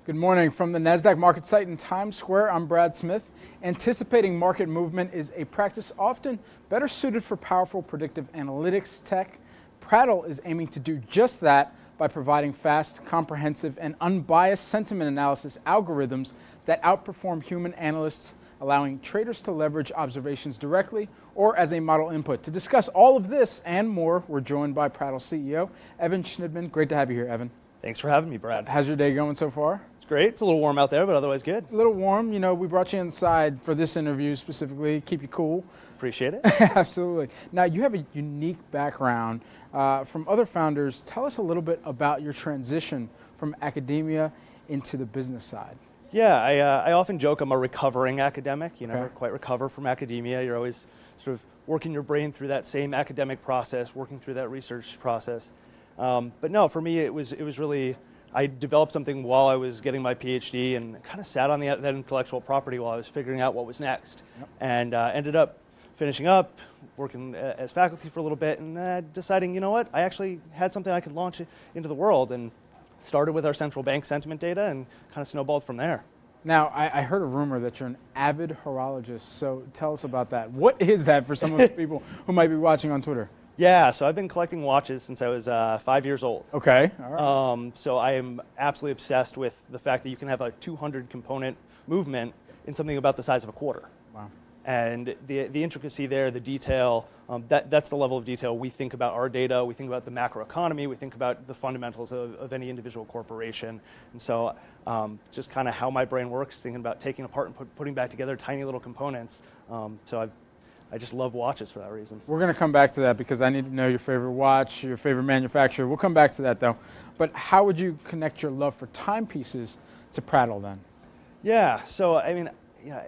Good morning from the Nasdaq MarketSite in Times Square. I'm Brad Smith. Anticipating market movement is a practice often better suited for powerful predictive analytics tech. Prattle is aiming to do just that by providing fast, comprehensive, and unbiased sentiment analysis algorithms that outperform human analysts, allowing traders to leverage observations directly or as a model input. To discuss all of this and more, we're joined by Prattle CEO, Evan Schnittman. Great to have you here, Evan. Thanks for having me, Brad. How's your day going so far? It's great. It's a little warm out there, but otherwise good. A little warm. You know, we brought you inside for this interview specifically, keep you cool. Appreciate it. Absolutely. Now, you have a unique background from other founders. Tell us a little bit about your transition from academia into the business side. Yeah, I often joke I'm a recovering academic. You never quite recover from academia. You're always sort of working your brain through that same academic process, working through that research process. But no, for me, it was really, I developed something while I was getting my PhD and kind of sat on that intellectual property while I was figuring out what was next. Yep. And ended up finishing up, working as faculty for a little bit, and deciding, you know what, I actually had something I could launch into the world, and started with our central bank sentiment data and kind of snowballed from there. Now, I heard a rumor that you're an avid horologist, so tell us about that. What is that for some of the people who might be watching on Twitter? Yeah, so I've been collecting watches since I was 5 years old. Okay, all right. So I am absolutely obsessed with the fact that you can have a 200 component movement in something about the size of a quarter. Wow. And the intricacy there, the detail, that's the level of detail we think about our data, we think about the macroeconomy, we think about the fundamentals of any individual corporation. And so just kind of how my brain works, thinking about taking apart and putting back together tiny little components. So I just love watches for that reason. We're going to come back to that because I need to know your favorite watch, your favorite manufacturer. We'll come back to that though. But how would you connect your love for timepieces to Prattle then? Yeah, so I mean,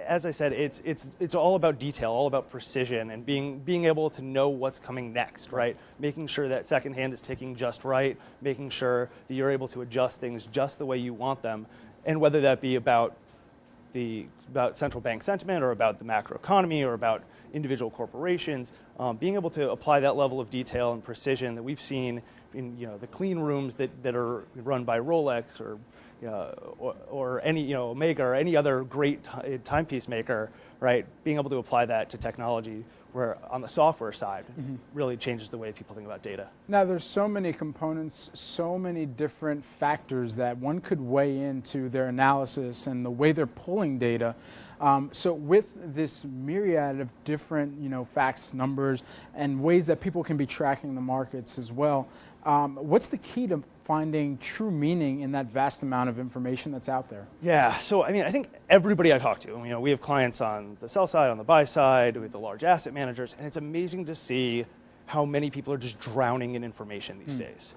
as I said, it's all about detail, all about precision, and being able to know what's coming next, right? Making sure that second hand is ticking just right, making sure that you're able to adjust things just the way you want them, and whether that be about central bank sentiment or about the macroeconomy or about individual corporations, being able to apply that level of detail and precision that we've seen in the clean rooms that are run by Rolex or any Omega or any other great timepiece maker, right? Being able to apply that to technology, where on the software side really changes the way people think about data. Now there's so many components, so many different factors that one could weigh into their analysis and the way they're pulling data. So with this myriad of different facts, numbers, and ways that people can be tracking the markets as well, what's the key to finding true meaning in that vast amount of information that's out there? Yeah, so I mean, I think everybody I talk to, we have clients on the sell side, on the buy side, we have the large asset managers, and it's amazing to see how many people are just drowning in information these days.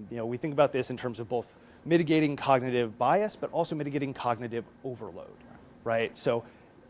We think about this in terms of both mitigating cognitive bias, but also mitigating cognitive overload, right? So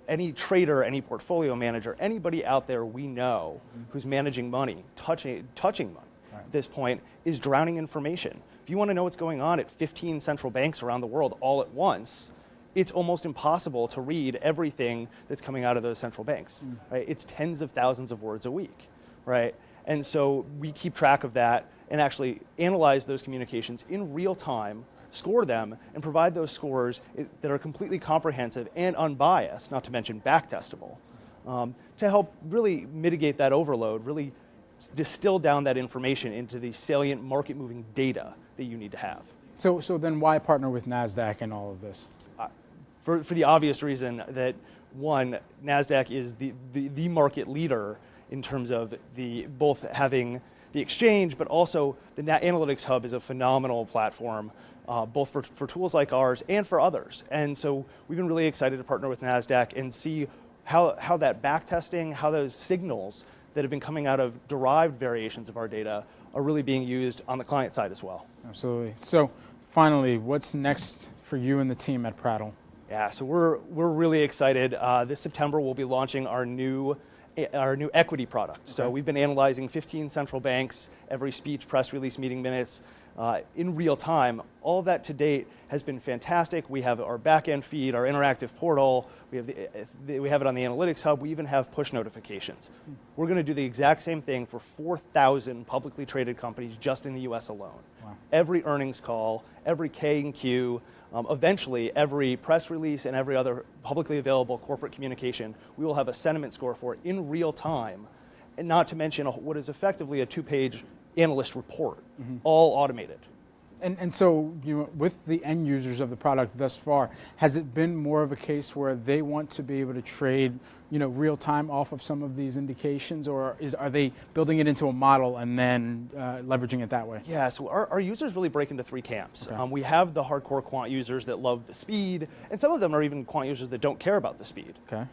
any trader, any portfolio manager, anybody out there we know who's managing money, touching money, at this point, is drowning information. If you want to know what's going on at 15 central banks around the world all at once, it's almost impossible to read everything that's coming out of those central banks. Right? It's tens of thousands of words a week, right? And so we keep track of that and actually analyze those communications in real time, score them, and provide those scores that are completely comprehensive and unbiased, not to mention backtestable, to help really mitigate that overload, really distill down that information into the salient market-moving data that you need to have. So then why partner with Nasdaq in all of this? For the obvious reason that, one, Nasdaq is the market leader in terms of both having the exchange, but also the Analytics Hub is a phenomenal platform, both for tools like ours and for others. And so we've been really excited to partner with Nasdaq and see how that backtesting, how those signals that have been coming out of derived variations of our data are really being used on the client side as well. Absolutely. So finally, what's next for you and the team at Prattle? Yeah, so we're really excited. This September we'll be launching our new equity product. Okay. So we've been analyzing 15 central banks, every speech, press release, meeting minutes, in real time. All of that to date has been fantastic. We have our back-end feed, our interactive portal, we have it on the Analytics Hub, we even have push notifications. We're going to do the exact same thing for 4,000 publicly traded companies just in the US alone. Wow. Every earnings call, every K and Q, eventually every press release and every other publicly available corporate communication, we will have a sentiment score for in real time, and not to mention what is effectively a 2-page analyst report, all automated. And so, with the end users of the product thus far, has it been more of a case where they want to be able to trade, real time off of some of these indications, or are they building it into a model and then leveraging it that way? Yeah, so our users really break into 3 camps. Okay. We have the hardcore quant users that love the speed, and some of them are even quant users that don't care about the speed. Okay.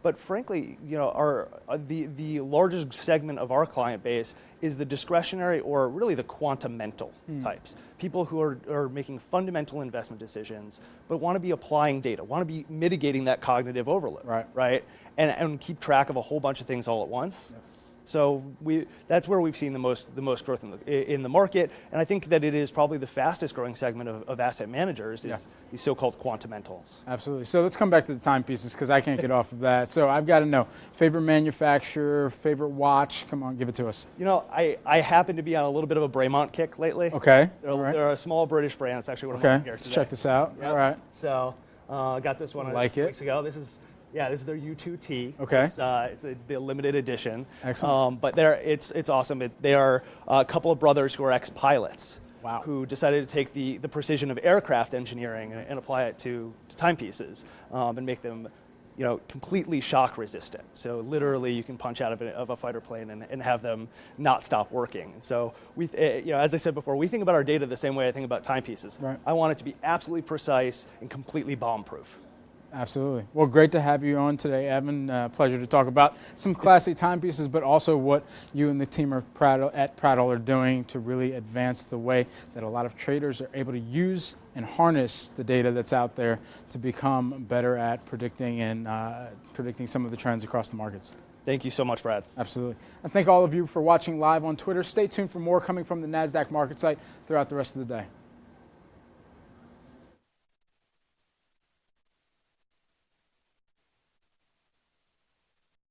But frankly, the largest segment of our client base is the discretionary, or really the quantamental types. People who are making fundamental investment decisions, but want to be applying data, want to be mitigating that cognitive overload, right? And keep track of a whole bunch of things all at once. Yep. So that's where we've seen the most growth in the market, and I think that it is probably the fastest growing segment of asset managers is these so-called quantamentals. Absolutely. So let's come back to the timepieces, because I can't get off of that. So I've got to know, favorite manufacturer, favorite watch, come on, give it to us. I happen to be on a little bit of a Bremont kick lately. Okay. They're a small British brand. It's actually one of my here let's today. check this out. Yep. All right. So I got this one a few weeks ago. This is their U2T. Okay. It's the limited edition. Excellent. But it's awesome. They are a couple of brothers who are ex-pilots. Wow. Who decided to take the precision of aircraft engineering and apply it to timepieces and make them completely shock resistant. So literally you can punch out of a fighter plane and have them not stop working. And so as I said before, we think about our data the same way I think about timepieces. Right. I want it to be absolutely precise and completely bomb-proof. Absolutely. Well, great to have you on today, Evan. Pleasure to talk about some classy timepieces, but also what you and the team at Prattle are doing to really advance the way that a lot of traders are able to use and harness the data that's out there to become better at predicting and predicting some of the trends across the markets. Thank you so much, Brad. Absolutely. And thank all of you for watching live on Twitter. Stay tuned for more coming from the Nasdaq MarketSite throughout the rest of the day.